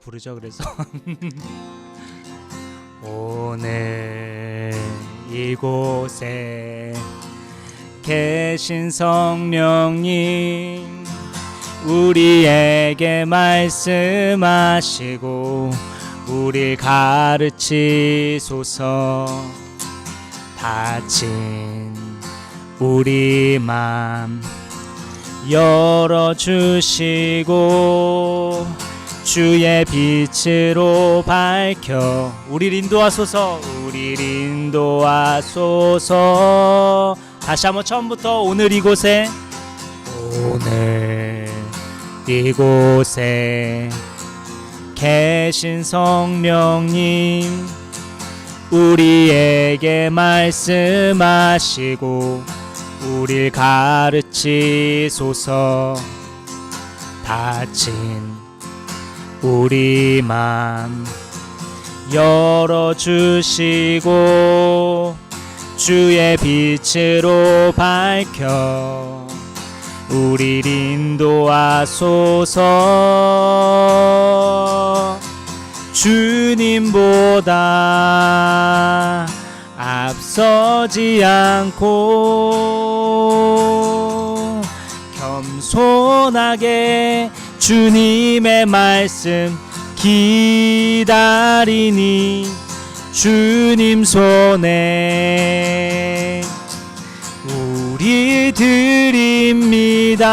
부르죠. 그래서 오늘 이곳에 계신 성령님 우리에게 말씀하시고 우리 가르치소서. 닫힌 우리 맘 열어주시고 주의 빛으로 밝혀 우리를 인도하소서. 우리를 인도하소서. 다시 한번 처음부터 오늘 이곳에 계신 성령님 우리에게 말씀하시고 우릴 가르치소서. 닫힌 우리 맘 열어주시고 주의 빛으로 밝혀 우릴 인도하소서. 주님보다 앞서지 않고 겸손하게 주님의 말씀 기다리니 주님 손에 우리 드립니다.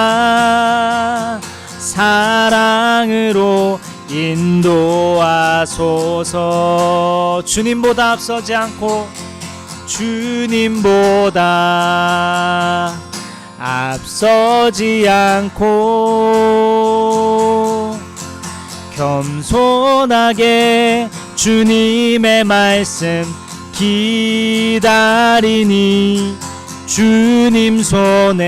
사랑으로 인도하소서. 주님보다 앞서지 않고 주님보다 앞서지 않고 겸손하게 주님의 말씀 기다리니 주님 손에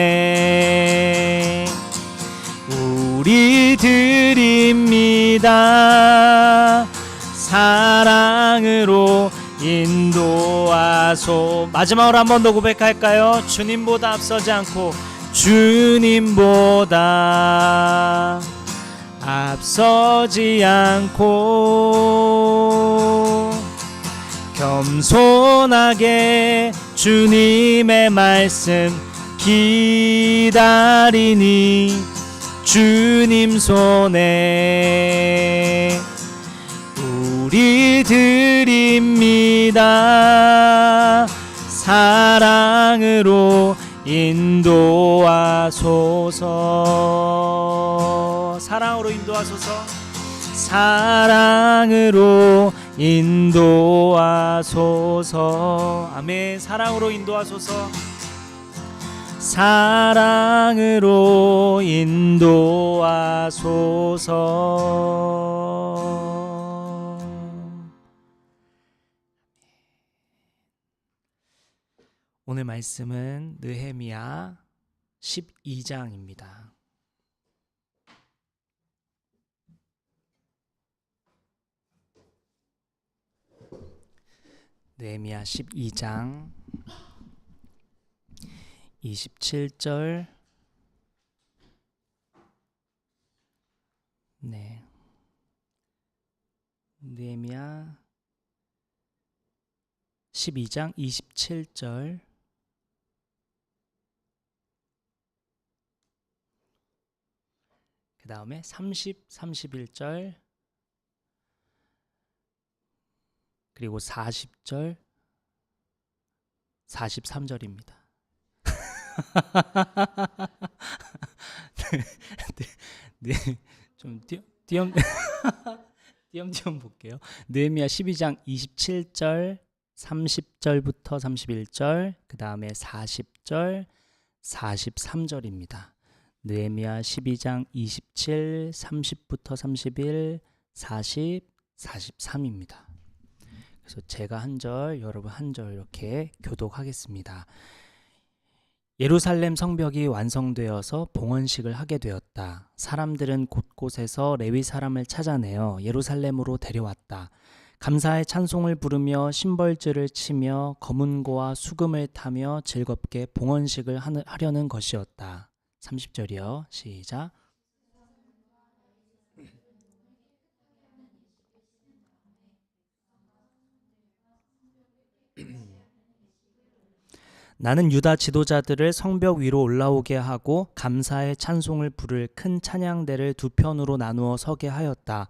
우리 드립니다. 사랑으로 인도하소. 마지막으로 한 번 더 고백할까요? 주님보다 앞서지 않고 주님보다 앞서지 않고 겸손하게 주님의 말씀 기다리니 주님 손에 우리 드립니다. 사랑으로 인도하소서. 사랑으로 인도하소서. 사랑으로 인도하소서. 아멘. 사랑으로 인도하소서. 사랑으로 인도하소서. 오늘 말씀은 느헤미야 12장입니다. 느헤미야 12장 27절 느헤미야 12장 27절 그 다음에 30, 31절 그리고 40절 43절입니다. 좀 띄엄띄엄 볼게요. 느헤미야 12장 27절 30절부터 31절 그 다음에 40절 43절입니다. 느헤미야 12장 27, 30부터 31, 40, 43입니다. 그래서 제가 한 절, 여러분 한 절 이렇게 교독하겠습니다. 예루살렘 성벽이 완성되어서 봉헌식을 하게 되었다. 사람들은 곳곳에서 레위 사람을 찾아내어 예루살렘으로 데려왔다. 감사의 찬송을 부르며 심벌주를 치며 검은고와 수금을 타며 즐겁게 봉헌식을 하려는 것이었다. 30절이요. 시작. 나는 유다 지도자들을 성벽 위로 올라오게 하고 감사의 찬송을 부를 큰 찬양대를 두 편으로 나누어 서게 하였다.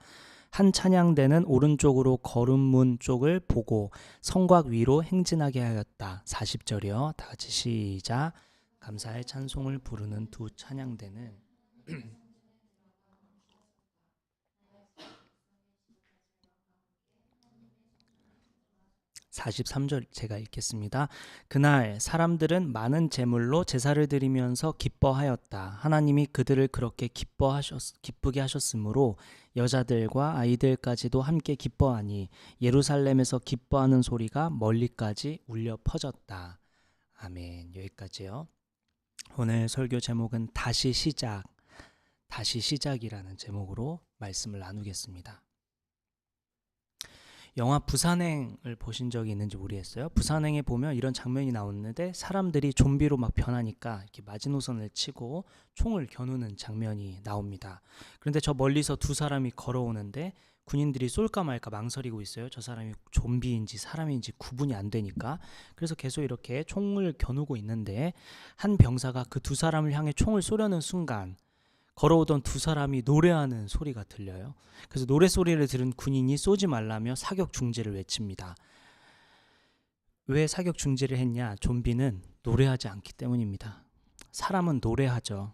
한 찬양대는 오른쪽으로 거름문 쪽을 보고 성곽 위로 행진하게 하였다. 40절이요. 다 같이 시작. 감사의 찬송을 부르는 두 찬양대는 43절 제가 읽겠습니다. 그날 사람들은 많은 제물로 제사를 드리면서 기뻐하였다. 하나님이 그들을 그렇게 기쁘게 하셨으므로 여자들과 아이들까지도 함께 기뻐하니 예루살렘에서 기뻐하는 소리가 멀리까지 울려 퍼졌다. 아멘. 여기까지요. 오늘 설교 제목은 다시 시작이라는 제목으로 말씀을 나누겠습니다. 영화 부산행을 보신 적이 있는지 모르겠어요. 부산행에 보면 이런 장면이 나오는데 사람들이 좀비로 막 변하니까 이렇게 마지노선을 치고 총을 겨누는 장면이 나옵니다. 그런데 저 멀리서 두 사람이 걸어오는데 군인들이 쏠까 말까 망설이고 있어요. 저 사람이 좀비인지 사람인지 구분이 안 되니까. 그래서 계속 이렇게 총을 겨누고 있는데 한 병사가 그 두 사람을 향해 총을 쏘려는 순간 걸어오던 두 사람이 노래하는 소리가 들려요. 그래서 노래소리를 들은 군인이 쏘지 말라며 사격 중지를 외칩니다. 왜 사격 중지를 했냐? 좀비는 노래하지 않기 때문입니다. 사람은 노래하죠.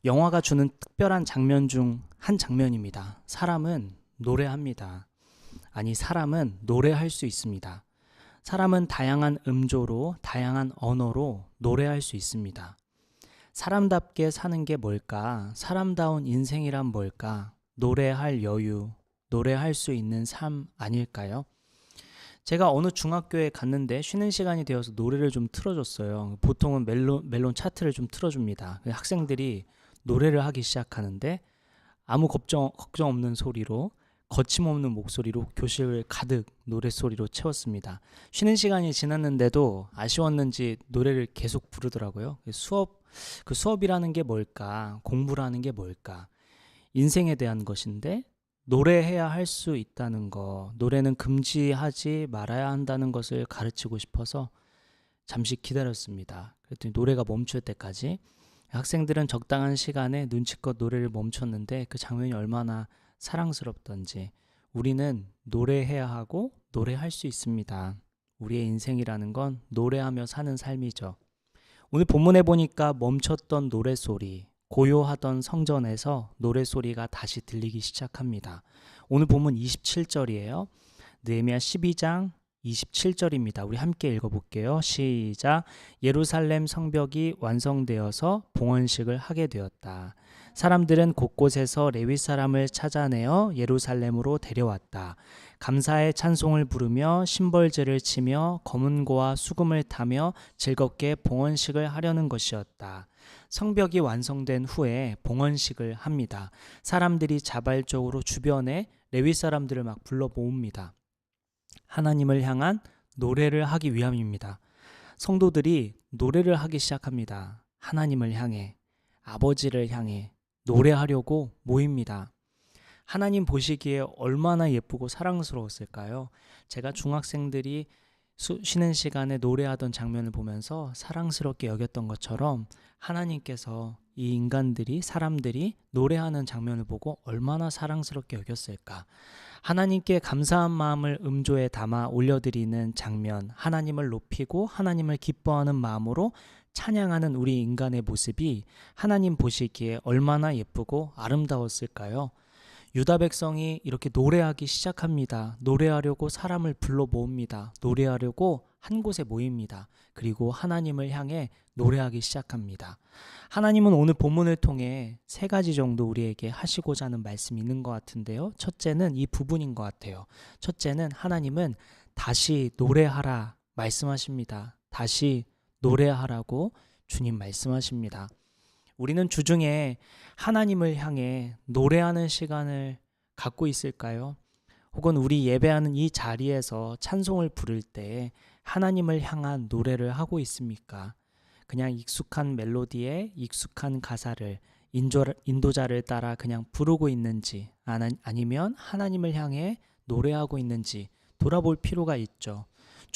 영화가 주는 특별한 장면 중 한 장면입니다. 사람은 노래합니다. 아니, 사람은 노래할 수 있습니다. 사람은 다양한 음조로, 다양한 언어로 노래할 수 있습니다. 사람답게 사는 게 뭘까? 사람다운 인생이란 뭘까? 노래할 여유, 노래할 수 있는 삶 아닐까요? 제가 어느 중학교에 갔는데 쉬는 시간이 되어서 노래를 좀 틀어줬어요. 보통은 멜론 차트를 좀 틀어줍니다. 학생들이 노래를 하기 시작하는데 아무 걱정 없는 소리로, 거침없는 목소리로 교실을 가득 노랫소리로 채웠습니다. 쉬는 시간이 지났는데도 아쉬웠는지 노래를 계속 부르더라고요. 수업이라는 게 뭘까? 공부라는 게 뭘까? 인생에 대한 것인데 노래해야 할 수 있다는 거, 노래는 금지하지 말아야 한다는 것을 가르치고 싶어서 잠시 기다렸습니다. 그랬더니 노래가 멈출 때까지 학생들은 적당한 시간에 눈치껏 노래를 멈췄는데 그 장면이 얼마나 사랑스럽던지. 우리는 노래해야 하고 노래할 수 있습니다. 우리의 인생이라는 건 노래하며 사는 삶이죠. 오늘 본문에 보니까 멈췄던 노랫소리, 고요하던 성전에서 노랫소리가 다시 들리기 시작합니다. 오늘 본문 27절이에요. 느헤미야 12장 27절입니다. 우리 함께 읽어볼게요. 시작. 예루살렘 성벽이 완성되어서 봉헌식을 하게 되었다. 사람들은 곳곳에서 레위 사람을 찾아내어 예루살렘으로 데려왔다. 감사의 찬송을 부르며 심벌제를 치며 검은고와 수금을 타며 즐겁게 봉헌식을 하려는 것이었다. 성벽이 완성된 후에 봉헌식을 합니다. 사람들이 자발적으로 주변에 레위 사람들을 막 불러 모읍니다. 하나님을 향한 노래를 하기 위함입니다. 성도들이 노래를 하기 시작합니다. 하나님을 향해, 아버지를 향해 노래하려고 모입니다. 하나님 보시기에 얼마나 예쁘고 사랑스러웠을까요? 제가 중학생들이 쉬는 시간에 노래하던 장면을 보면서 사랑스럽게 여겼던 것처럼 하나님께서 이 사람들이 노래하는 장면을 보고 얼마나 사랑스럽게 여겼을까? 하나님께 감사한 마음을 음조에 담아 올려드리는 장면, 하나님을 높이고 하나님을 기뻐하는 마음으로 찬양하는 우리 인간의 모습이 하나님 보시기에 얼마나 예쁘고 아름다웠을까요? 유다 백성이 이렇게 노래하기 시작합니다. 노래하려고 사람을 불러 모읍니다. 노래하려고 한 곳에 모입니다. 그리고 하나님을 향해 노래하기 시작합니다. 하나님은 오늘 본문을 통해 세 가지 정도 우리에게 하시고자 하는 말씀이 있는 것 같은데요. 첫째는 이 부분인 것 같아요. 첫째는 하나님은 다시 노래하라 말씀하십니다. 다시 노래하라고 주님 말씀하십니다. 우리는 주중에 하나님을 향해 노래하는 시간을 갖고 있을까요? 혹은 우리 예배하는 이 자리에서 찬송을 부를 때 하나님을 향한 노래를 하고 있습니까? 그냥 익숙한 멜로디에 익숙한 가사를 인도자를 따라 그냥 부르고 있는지 아니면 하나님을 향해 노래하고 있는지 돌아볼 필요가 있죠.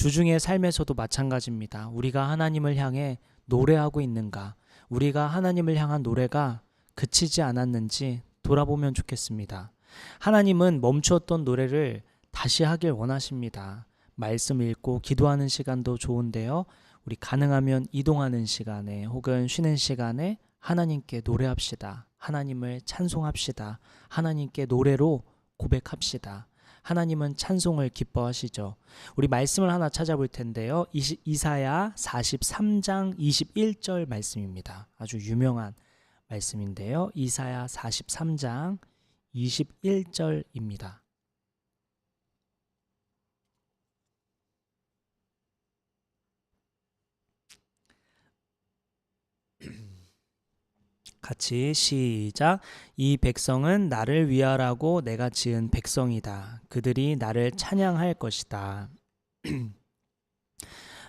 주중의 삶에서도 마찬가지입니다. 우리가 하나님을 향해 노래하고 있는가? 우리가 하나님을 향한 노래가 그치지 않았는지 돌아보면 좋겠습니다. 하나님은 멈추었던 노래를 다시 하길 원하십니다. 말씀 읽고 기도하는 시간도 좋은데요. 우리 가능하면 이동하는 시간에 혹은 쉬는 시간에 하나님께 노래합시다. 하나님을 찬송합시다. 하나님께 노래로 고백합시다. 하나님은 찬송을 기뻐하시죠. 우리 말씀을 하나 찾아볼 텐데요. 이사야 43장 21절 말씀입니다. 아주 유명한 말씀인데요. 이사야 43장 21절입니다. 같이 시작. 이 백성은 나를 위하라고 내가 지은 백성이다. 그들이 나를 찬양할 것이다.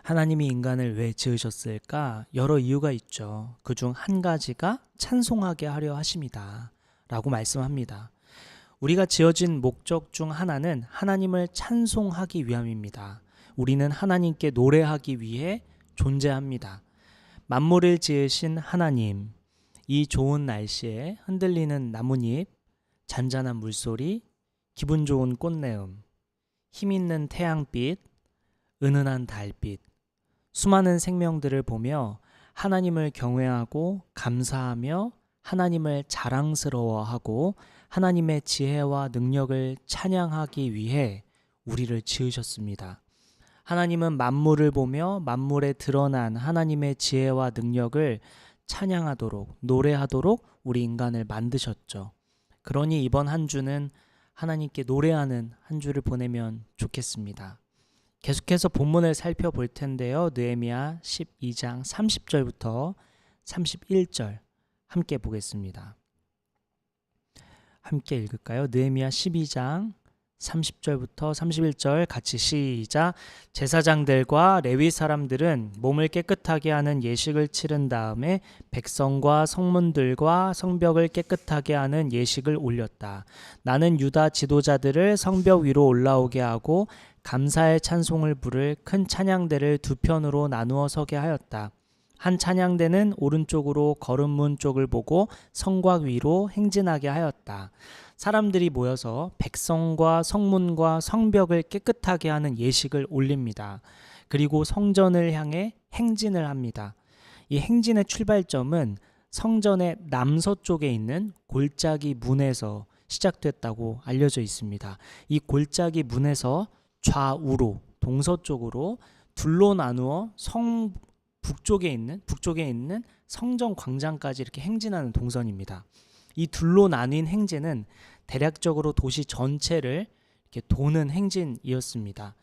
하나님이 인간을 왜 지으셨을까? 여러 이유가 있죠. 그중 한 가지가 찬송하게 하려 하심이다 라고 말씀합니다. 우리가 지어진 목적 중 하나는 하나님을 찬송하기 위함입니다. 우리는 하나님께 노래하기 위해 존재합니다. 만물을 지으신 하나님, 이 좋은 날씨에 흔들리는 나뭇잎, 잔잔한 물소리, 기분 좋은 꽃내음, 힘있는 태양빛, 은은한 달빛, 수많은 생명들을 보며 하나님을 경외하고 감사하며 하나님을 자랑스러워하고 하나님의 지혜와 능력을 찬양하기 위해 우리를 지으셨습니다. 하나님은 만물을 보며 만물에 드러난 하나님의 지혜와 능력을 찬양하도록 노래하도록 우리 인간을 만드셨죠. 그러니 이번 한 주는 하나님께 노래하는 한 주를 보내면 좋겠습니다. 계속해서 본문을 살펴볼 텐데요. 느헤미야 12장 30절부터 31절 함께 보겠습니다. 함께 읽을까요? 느헤미야 12장 30절부터 31절 같이 시작. 제사장들과 레위 사람들은 몸을 깨끗하게 하는 예식을 치른 다음에 백성과 성문들과 성벽을 깨끗하게 하는 예식을 올렸다. 나는 유다 지도자들을 성벽 위로 올라오게 하고 감사의 찬송을 부를 큰 찬양대를 두 편으로 나누어 서게 하였다. 한 찬양대는 오른쪽으로 거름문 쪽을 보고 성곽 위로 행진하게 하였다. 사람들이 모여서 백성과 성문과 성벽을 깨끗하게 하는 예식을 올립니다. 그리고 성전을 향해 행진을 합니다. 이 행진의 출발점은 성전의 남서쪽에 있는 골짜기 문에서 시작됐다고 알려져 있습니다. 이 골짜기 문에서 좌우로 동서쪽으로 둘로 나누어 북쪽에 있는 성전 광장까지 이렇게 행진하는 동선입니다. 이 둘로 나뉜 행진은 대략적으로 도시 전체를 이렇게 도는 행진이었습니다.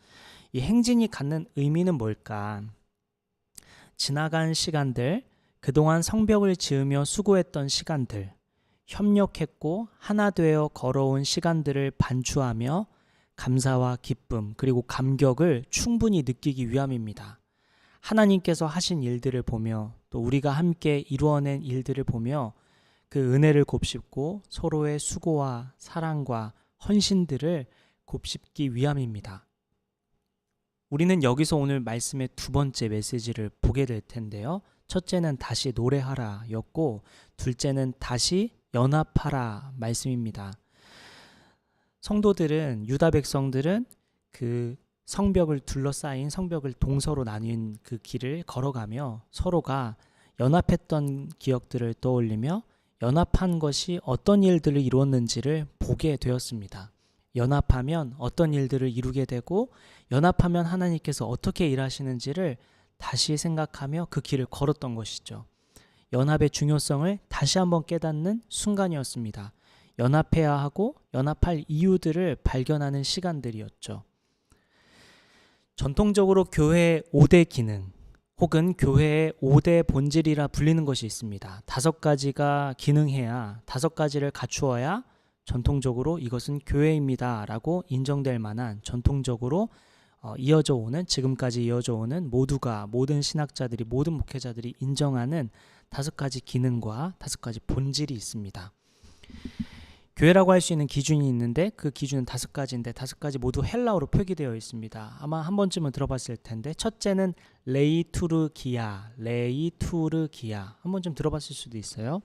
이 행진이 갖는 의미는 뭘까? 지나간 시간들, 그동안 성벽을 지으며 수고했던 시간들, 협력했고 하나 되어 걸어온 시간들을 반추하며 감사와 기쁨 그리고 감격을 충분히 느끼기 위함입니다. 하나님께서 하신 일들을 보며 또 우리가 함께 이루어낸 일들을 보며 그 은혜를 곱씹고 서로의 수고와 사랑과 헌신들을 곱씹기 위함입니다. 우리는 여기서 오늘 말씀의 두 번째 메시지를 보게 될 텐데요. 첫째는 다시 노래하라 였고 둘째는 다시 연합하라 말씀입니다. 성도들은 유다 백성들은 그 성벽을 둘러싸인 성벽을 동서로 나뉜 그 길을 걸어가며 서로가 연합했던 기억들을 떠올리며 연합한 것이 어떤 일들을 이루었는지를 보게 되었습니다. 연합하면 어떤 일들을 이루게 되고 연합하면 하나님께서 어떻게 일하시는지를 다시 생각하며 그 길을 걸었던 것이죠. 연합의 중요성을 다시 한번 깨닫는 순간이었습니다. 연합해야 하고 연합할 이유들을 발견하는 시간들이었죠. 전통적으로 교회의 5대 기능 혹은 교회의 5대 본질이라 불리는 것이 있습니다. 5가지가 기능해야 5가지를 갖추어야 전통적으로 이것은 교회입니다 라고 인정될 만한 전통적으로 지금까지 이어져 오는 모든 신학자들이 모든 목회자들이 인정하는 5가지 기능과 5가지 본질이 있습니다. 교회라고 할 수 있는 기준이 있는데 그 기준은 5가지인데 5가지 모두 헬라어로 표기되어 있습니다. 아마 한 번쯤은 들어봤을 텐데 첫째는 레이투르기아, 레이투르기아. 한 번쯤 들어봤을 수도 있어요.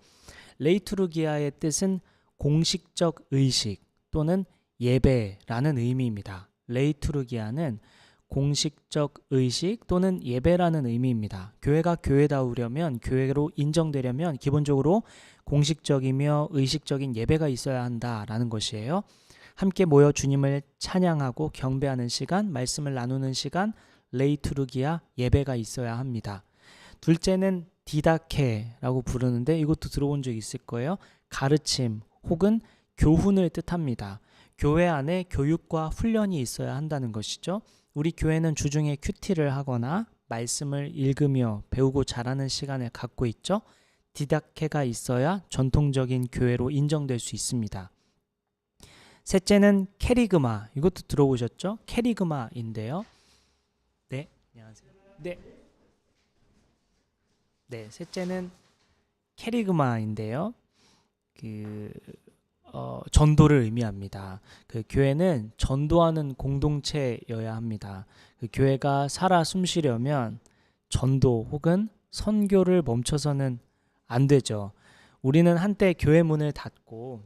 레이투르기아의 뜻은 공식적 의식 또는 예배라는 의미입니다. 레이투르기아는 공식적 의식 또는 예배라는 의미입니다. 교회가 교회다우려면, 교회로 인정되려면 기본적으로 공식적이며 의식적인 예배가 있어야 한다라는 것이에요. 함께 모여 주님을 찬양하고 경배하는 시간, 말씀을 나누는 시간, 레이투르기아, 예배가 있어야 합니다. 둘째는 디다케라고 부르는데 이것도 들어본 적 있을 거예요. 가르침 혹은 교훈을 뜻합니다. 교회 안에 교육과 훈련이 있어야 한다는 것이죠. 우리 교회는 주중에 큐티를 하거나 말씀을 읽으며 배우고 자라는 시간을 갖고 있죠. 디다케가 있어야 전통적인 교회로 인정될 수 있습니다. 셋째는 캐리그마. 이것도 들어보셨죠? 캐리그마인데요. 네, 안녕하세요. 네, 셋째는 캐리그마인데요. 전도를 의미합니다. 그 교회는 전도하는 공동체여야 합니다. 그 교회가 살아 숨쉬려면 전도 혹은 선교를 멈춰서는 안 되죠. 우리는 한때 교회 문을 닫고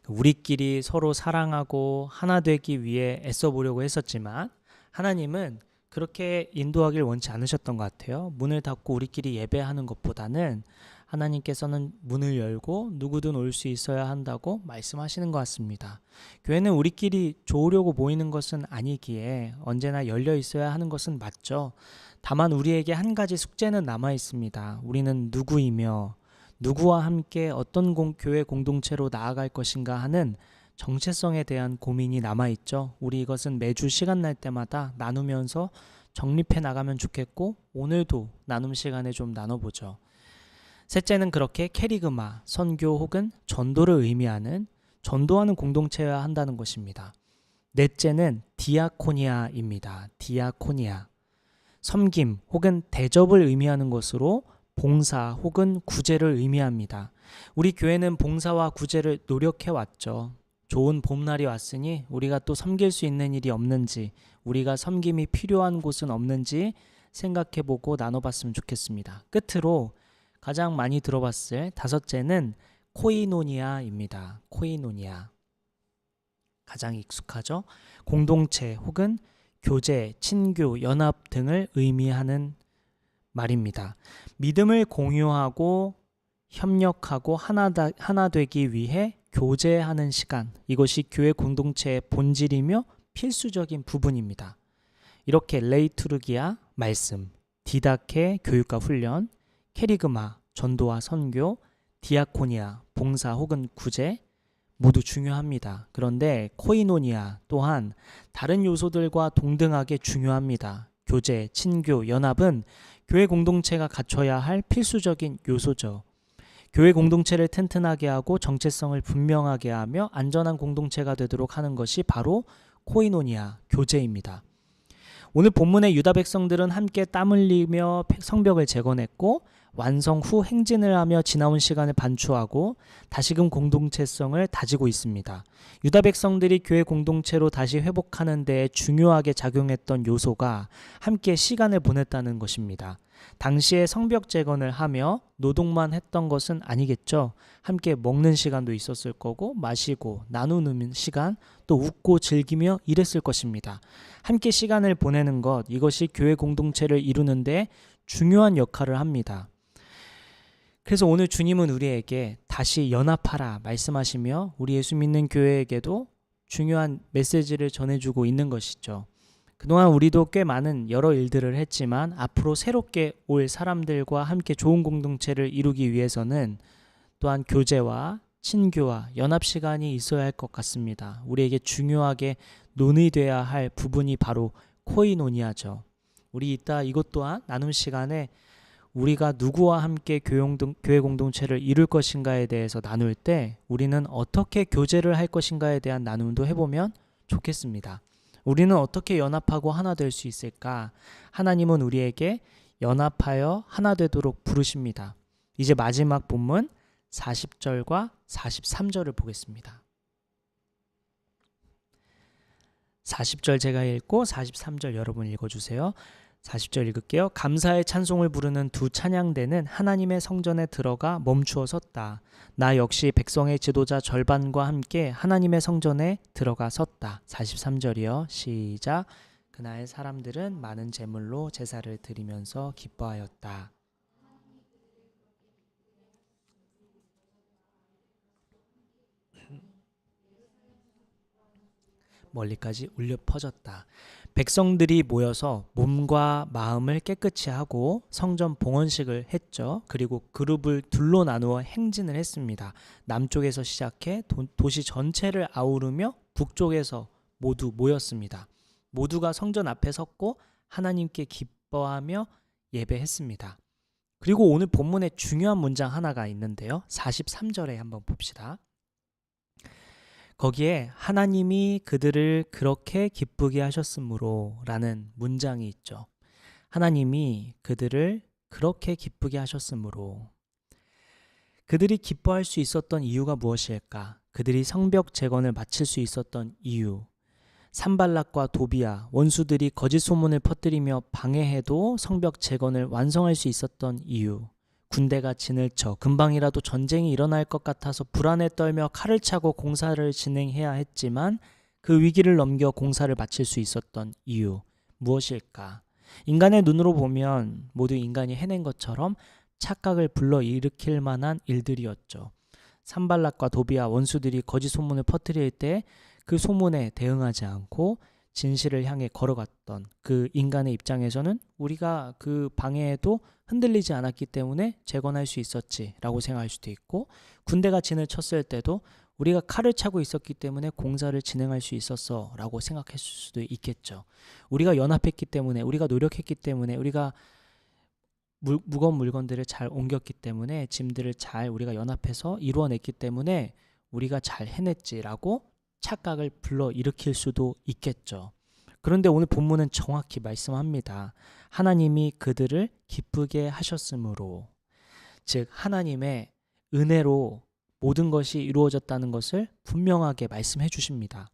우리끼리 서로 사랑하고 하나 되기 위해 애써 보려고 했었지만 하나님은 그렇게 인도하길 원치 않으셨던 것 같아요. 문을 닫고 우리끼리 예배하는 것보다는 하나님께서는 문을 열고 누구든 올 수 있어야 한다고 말씀하시는 것 같습니다. 교회는 우리끼리 좋으려고 모이는 것은 아니기에 언제나 열려 있어야 하는 것은 맞죠. 다만 우리에게 한 가지 숙제는 남아 있습니다. 우리는 누구이며 누구와 함께 어떤 교회 공동체로 나아갈 것인가 하는 정체성에 대한 고민이 남아있죠. 우리 이것은 매주 시간 날 때마다 나누면서 정립해 나가면 좋겠고 오늘도 나눔 시간에 좀 나눠보죠. 셋째는 그렇게 캐리그마, 선교 혹은 전도를 의미하는 전도하는 공동체여야 한다는 것입니다. 넷째는 디아코니아입니다. 디아코니아. 섬김 혹은 대접을 의미하는 것으로 봉사 혹은 구제를 의미합니다. 우리 교회는 봉사와 구제를 노력해왔죠. 좋은 봄날이 왔으니 우리가 또 섬길 수 있는 일이 없는지, 우리가 섬김이 필요한 곳은 없는지 생각해보고 나눠봤으면 좋겠습니다. 끝으로 가장 많이 들어봤을 5째는 코이노니아입니다. 코이노니아. 가장 익숙하죠? 공동체 혹은 교제, 친교, 연합 등을 의미하는 말입니다. 믿음을 공유하고 협력하고 하나 되기 위해 교제하는 시간, 이것이 교회 공동체의 본질이며 필수적인 부분입니다. 이렇게 레이투르기아, 말씀, 디다케, 교육과 훈련, 캐리그마, 전도와 선교, 디아코니아, 봉사 혹은 구제 모두 중요합니다. 그런데 코이노니아 또한 다른 요소들과 동등하게 중요합니다. 교제, 친교, 연합은 교회 공동체가 갖춰야 할 필수적인 요소죠. 교회 공동체를 튼튼하게 하고 정체성을 분명하게 하며 안전한 공동체가 되도록 하는 것이 바로 코이노니아, 교제입니다. 오늘 본문의 유다 백성들은 함께 땀 흘리며 성벽을 재건했고 완성 후 행진을 하며 지나온 시간을 반추하고 다시금 공동체성을 다지고 있습니다. 유다 백성들이 교회 공동체로 다시 회복하는 데 중요하게 작용했던 요소가 함께 시간을 보냈다는 것입니다. 당시에 성벽 재건을 하며 노동만 했던 것은 아니겠죠. 함께 먹는 시간도 있었을 거고 마시고 나누는 시간, 또 웃고 즐기며 일했을 것입니다. 함께 시간을 보내는 것, 이것이 교회 공동체를 이루는 데 중요한 역할을 합니다. 그래서 오늘 주님은 우리에게 다시 연합하라 말씀하시며 우리 예수 믿는 교회에게도 중요한 메시지를 전해주고 있는 것이죠. 그동안 우리도 꽤 많은 여러 일들을 했지만 앞으로 새롭게 올 사람들과 함께 좋은 공동체를 이루기 위해서는 또한 교제와 친교와 연합 시간이 있어야 할 것 같습니다. 우리에게 중요하게 논의돼야 할 부분이 바로 코이노니아죠. 우리 이따 이것 또한 나눔 시간에 우리가 누구와 함께 교회 공동체를 이룰 것인가에 대해서 나눌 때 우리는 어떻게 교제를 할 것인가에 대한 나눔도 해보면 좋겠습니다. 우리는 어떻게 연합하고 하나 될 수 있을까? 하나님은 우리에게 연합하여 하나 되도록 부르십니다. 이제 마지막 본문 40절과 43절을 보겠습니다. 40절 제가 읽고 43절 여러분 읽어주세요. 40절 읽을게요. 감사의 찬송을 부르는 두 찬양대는 하나님의 성전에 들어가 멈추어 섰다. 나 역시 백성의 지도자 절반과 함께 하나님의 성전에 들어가 섰다. 43절이요. 시작. 그날 사람들은 많은 제물로 제사를 드리면서 기뻐하였다. 멀리까지 울려 퍼졌다. 백성들이 모여서 몸과 마음을 깨끗이 하고 성전 봉헌식을 했죠. 그리고 그룹을 둘로 나누어 행진을 했습니다. 남쪽에서 시작해 도시 전체를 아우르며 북쪽에서 모두 모였습니다. 모두가 성전 앞에 섰고 하나님께 기뻐하며 예배했습니다. 그리고 오늘 본문에 중요한 문장 하나가 있는데요. 43절에 한번 봅시다. 거기에 하나님이 그들을 그렇게 기쁘게 하셨으므로 라는 문장이 있죠. 하나님이 그들을 그렇게 기쁘게 하셨으므로. 그들이 기뻐할 수 있었던 이유가 무엇일까? 그들이 성벽 재건을 마칠 수 있었던 이유. 산발락과 도비아 원수들이 거짓 소문을 퍼뜨리며 방해해도 성벽 재건을 완성할 수 있었던 이유. 군대가 진을 쳐 금방이라도 전쟁이 일어날 것 같아서 불안에 떨며 칼을 차고 공사를 진행해야 했지만 그 위기를 넘겨 공사를 마칠 수 있었던 이유 무엇일까? 인간의 눈으로 보면 모두 인간이 해낸 것처럼 착각을 불러일으킬 만한 일들이었죠. 산발락과 도비아 원수들이 거짓 소문을 퍼뜨릴 때 그 소문에 대응하지 않고 진실을 향해 걸어갔던 그 인간의 입장에서는 우리가 그 방해에도 흔들리지 않았기 때문에 재건할 수 있었지 라고 생각할 수도 있고, 군대가 진을 쳤을 때도 우리가 칼을 차고 있었기 때문에 공사를 진행할 수 있었어 라고 생각했을 수도 있겠죠. 우리가 연합했기 때문에, 우리가 노력했기 때문에, 우리가 무거운 물건들을 잘 옮겼기 때문에, 짐들을 잘 우리가 연합해서 이루어냈기 때문에 우리가 잘 해냈지라고 착각을 불러일으킬 수도 있겠죠. 그런데 오늘 본문은 정확히 말씀합니다. 하나님이 그들을 기쁘게 하셨으므로, 즉 하나님의 은혜로 모든 것이 이루어졌다는 것을 분명하게 말씀해 주십니다.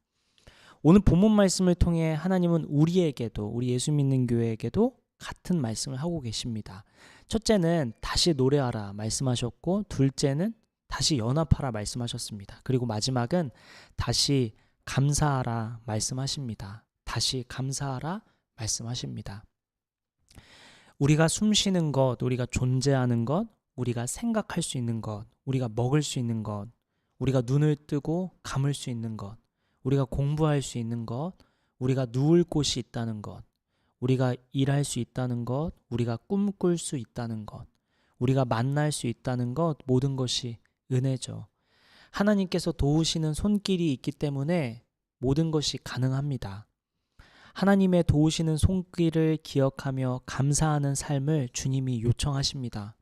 오늘 본문 말씀을 통해 하나님은 우리에게도, 우리 예수 믿는 교회에게도 같은 말씀을 하고 계십니다. 첫째는 다시 노래하라 말씀하셨고, 둘째는 다시 연합하라 말씀하셨습니다. 그리고 마지막은 다시 감사하라 말씀하십니다. 다시 감사하라 말씀하십니다. 우리가 숨 쉬는 것, 우리가 존재하는 것, 우리가 생각할 수 있는 것, 우리가 먹을 수 있는 것, 우리가 눈을 뜨고 감을 수 있는 것, 우리가 공부할 수 있는 것, 우리가 누울 곳이 있다는 것, 우리가 일할 수 있다는 것, 우리가 꿈꿀 수 있다는 것, 우리가 만날 수 있다는 것, 모든 것이 은혜죠. 하나님께서 도우시는 손길이 있기 때문에 모든 것이 가능합니다. 하나님의 도우시는 손길을 기억하며 감사하는 삶을 주님이 요청하십니다.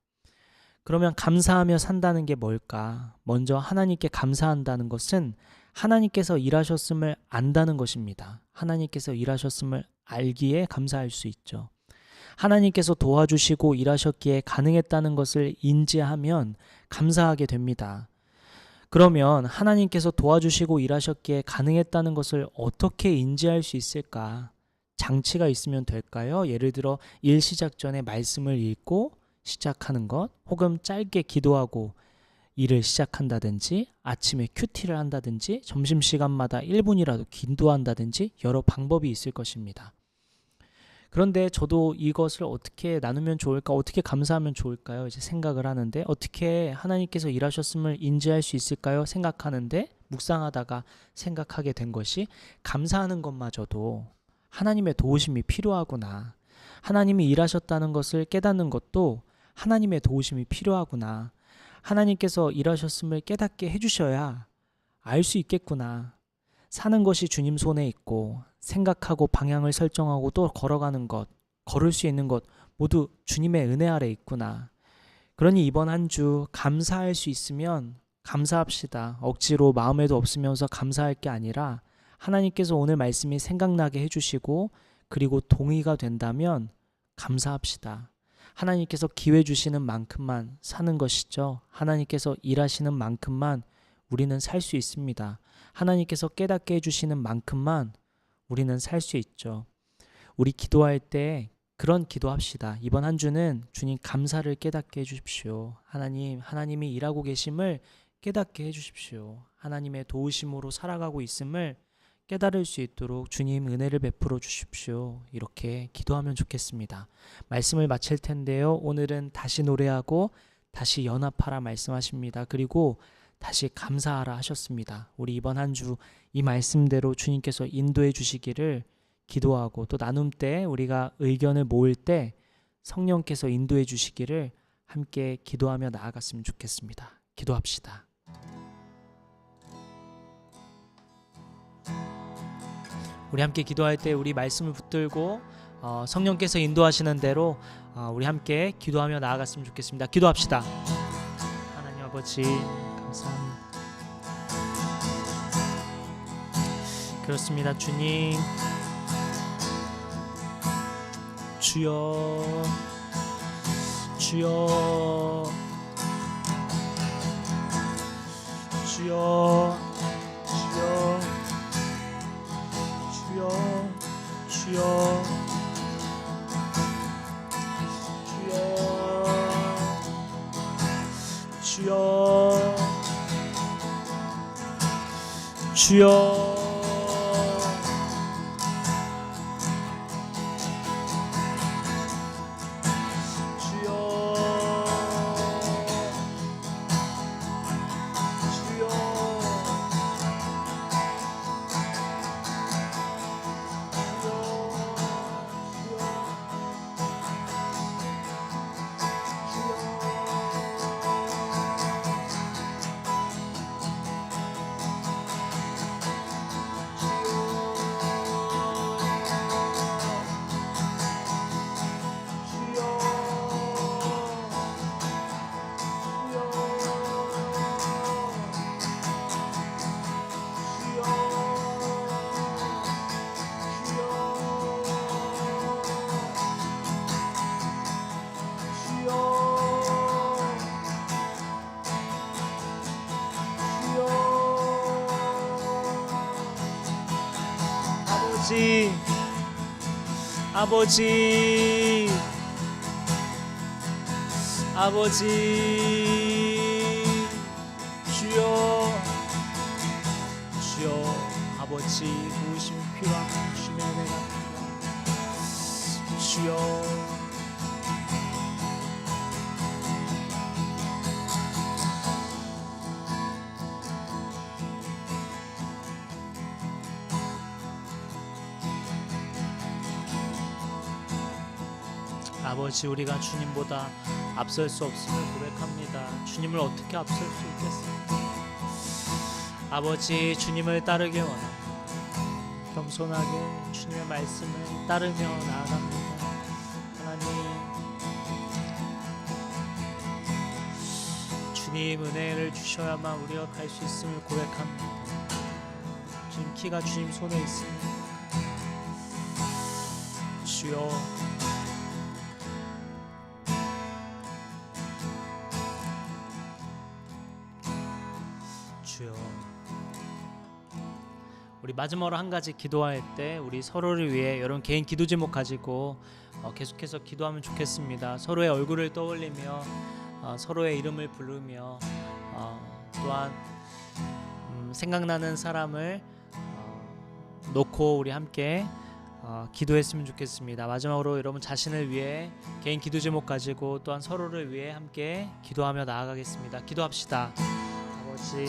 그러면 감사하며 산다는 게 뭘까? 먼저 하나님께 감사한다는 것은 하나님께서 일하셨음을 안다는 것입니다. 하나님께서 일하셨음을 알기에 감사할 수 있죠. 하나님께서 도와주시고 일하셨기에 가능했다는 것을 인지하면 감사하게 됩니다. 그러면 하나님께서 도와주시고 일하셨기에 가능했다는 것을 어떻게 인지할 수 있을까? 장치가 있으면 될까요? 예를 들어 일 시작 전에 말씀을 읽고 시작하는 것, 혹은 짧게 기도하고 일을 시작한다든지, 아침에 큐티를 한다든지, 점심시간마다 1분이라도 기도한다든지 여러 방법이 있을 것입니다. 그런데 저도 이것을 어떻게 나누면 좋을까, 어떻게 감사하면 좋을까요? 이제 생각을 하는데, 어떻게 하나님께서 일하셨음을 인지할 수 있을까요? 생각하는데, 묵상하다가 생각하게 된 것이, 감사하는 것마저도 하나님의 도우심이 필요하구나, 하나님이 일하셨다는 것을 깨닫는 것도 하나님의 도우심이 필요하구나, 하나님께서 일하셨음을 깨닫게 해주셔야 알 수 있겠구나, 사는 것이 주님 손에 있고 생각하고 방향을 설정하고 또 걸어가는 것, 걸을 수 있는 것 모두 주님의 은혜 아래 있구나. 그러니 이번 한 주 감사할 수 있으면 감사합시다. 억지로 마음에도 없으면서 감사할 게 아니라 하나님께서 오늘 말씀이 생각나게 해주시고, 그리고 동의가 된다면 감사합시다. 하나님께서 기회 주시는 만큼만 사는 것이죠. 하나님께서 일하시는 만큼만 우리는 살 수 있습니다. 하나님께서 깨닫게 해주시는 만큼만 우리는 살 수 있죠. 우리 기도할 때 그런 기도합시다. 이번 한 주는 주님 감사를 깨닫게 해주십시오. 하나님이 일하고 계심을 깨닫게 해주십시오. 하나님의 도우심으로 살아가고 있음을 깨달을 수 있도록 주님 은혜를 베풀어 주십시오. 이렇게 기도하면 좋겠습니다. 말씀을 마칠 텐데요. 오늘은 다시 노래하고 다시 연합하라 말씀하십니다. 그리고 다시 감사하라 하셨습니다. 우리 이번 한 주 이 말씀대로 주님께서 인도해 주시기를 기도하고, 또 나눔 때 우리가 의견을 모을 때 성령께서 인도해 주시기를 함께 기도하며 나아갔으면 좋겠습니다. 기도합시다. 우리 함께 기도할 때 우리 말씀을 붙들고 성령께서 인도하시는 대로 우리 함께 기도하며 나아갔으면 좋겠습니다. 기도합시다. 하나님 아버지 감사합니다. 그렇습니다. 주님, 주여, 주여, 주여, 주여, 주여, 주여, 주여, 주여, 주여. 아버지, 아버지, 주여, 주여, 아버지 도우심 필요한 주님의 은혜가 주여. 아버지, 우리가 주님보다 앞설 수 없음을 고백합니다. 주님을 어떻게 앞설 수 있겠습니까? 아버지, 주님을 따르길 원합니다. 겸손하게 주님의 말씀을 따르며 나아갑니다. 하나님, 주님 은혜를 주셔야만 우리가 갈 수 있음을 고백합니다. 주님 키가 주님 손에 있습니다. 주여, 주여. 우리 마지막으로 한 가지 기도할 때 우리 서로를 위해 여러분 개인 기도 제목 가지고 계속해서 기도하면 좋겠습니다. 서로의 얼굴을 떠올리며 서로의 이름을 부르며 또한 생각나는 사람을 놓고 우리 함께 기도했으면 좋겠습니다. 마지막으로 여러분 자신을 위해 개인 기도 제목 가지고 또한 서로를 위해 함께 기도하며 나아가겠습니다. 기도합시다. 아버지,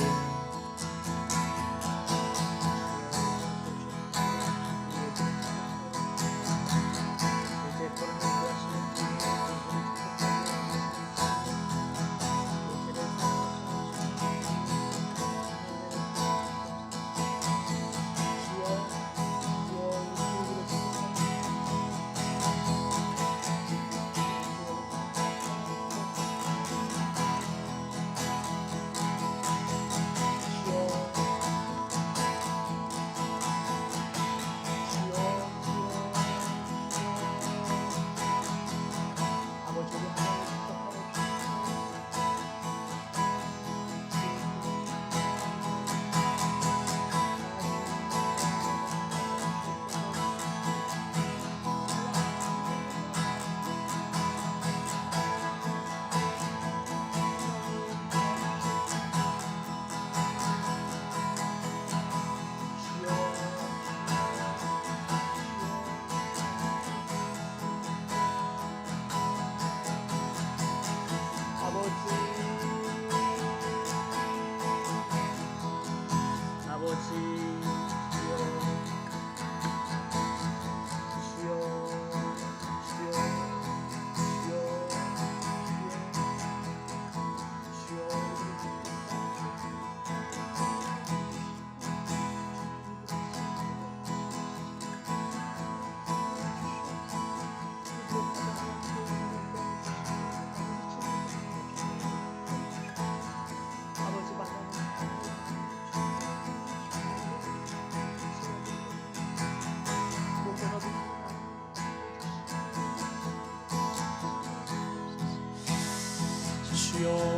주여.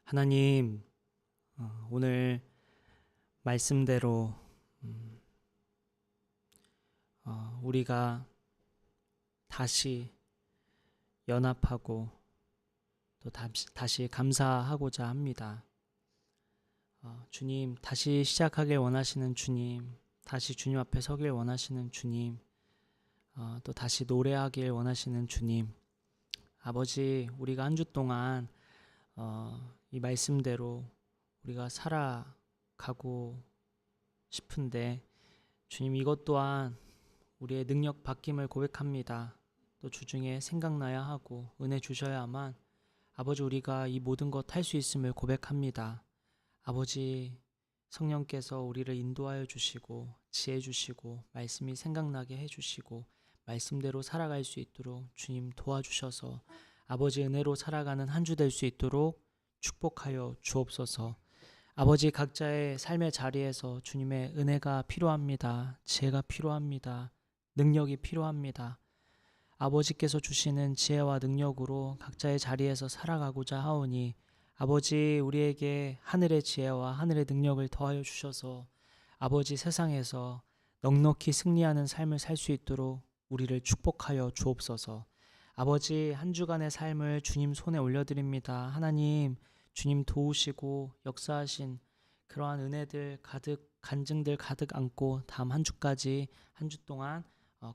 하나님, 오늘 말씀대로 우리가 다시 연합하고 또 다시 감사하고자 합니다. 주님, 다시 시작하길 원하시는 주님, 다시 주님 앞에 서길 원하시는 주님, 또 다시 노래하길 원하시는 주님, 아버지, 우리가 한 주 동안 이 말씀대로 우리가 살아가고 싶은데 주님, 이것 또한 우리의 능력 바뀜을 고백합니다. 또 주중에 생각나야 하고 은혜 주셔야만 아버지, 우리가 이 모든 것 할 수 있음을 고백합니다. 아버지, 성령께서 우리를 인도하여 주시고 지혜 주시고 말씀이 생각나게 해주시고 말씀대로 살아갈 수 있도록 주님 도와주셔서 아버지, 은혜로 살아가는 한 주 될 수 있도록 축복하여 주옵소서. 아버지, 각자의 삶의 자리에서 주님의 은혜가 필요합니다. 지혜가 필요합니다. 능력이 필요합니다. 아버지께서 주시는 지혜와 능력으로 각자의 자리에서 살아가고자 하오니 아버지, 우리에게 하늘의 지혜와 하늘의 능력을 더하여 주셔서 아버지, 세상에서 넉넉히 승리하는 삶을 살 수 있도록 우리를 축복하여 주옵소서. 아버지, 한 주간의 삶을 주님 손에 올려드립니다. 하나님, 주님 도우시고 역사하신 그러한 은혜들 가득, 간증들 가득 안고 다음 한 주까지 한 주 동안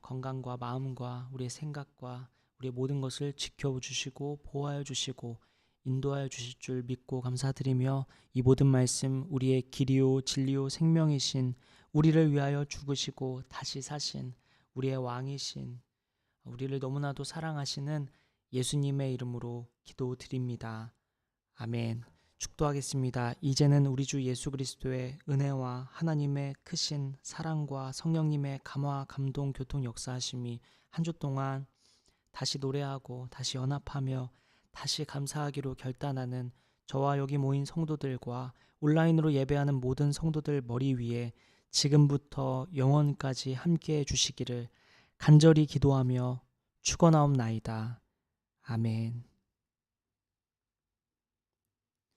건강과 마음과 우리의 생각과 우리의 모든 것을 지켜주시고 보호하여 주시고 인도하여 주실 줄 믿고 감사드리며 이 모든 말씀 우리의 길이요 진리요 생명이신 우리를 위하여 죽으시고 다시 사신 우리의 왕이신 우리를 너무나도 사랑하시는 예수님의 이름으로 기도드립니다. 아멘. 축도하겠습니다. 이제는 우리 주 예수 그리스도의 은혜와 하나님의 크신 사랑과 성령님의 감화, 감동, 교통 역사하심이 한 주 동안 다시 노래하고 다시 연합하며 다시 감사하기로 결단하는 저와 여기 모인 성도들과 온라인으로 예배하는 모든 성도들 머리 위에 지금부터 영원까지 함께해 주시기를 간절히 기도하며 축원하옵나이다. 아멘.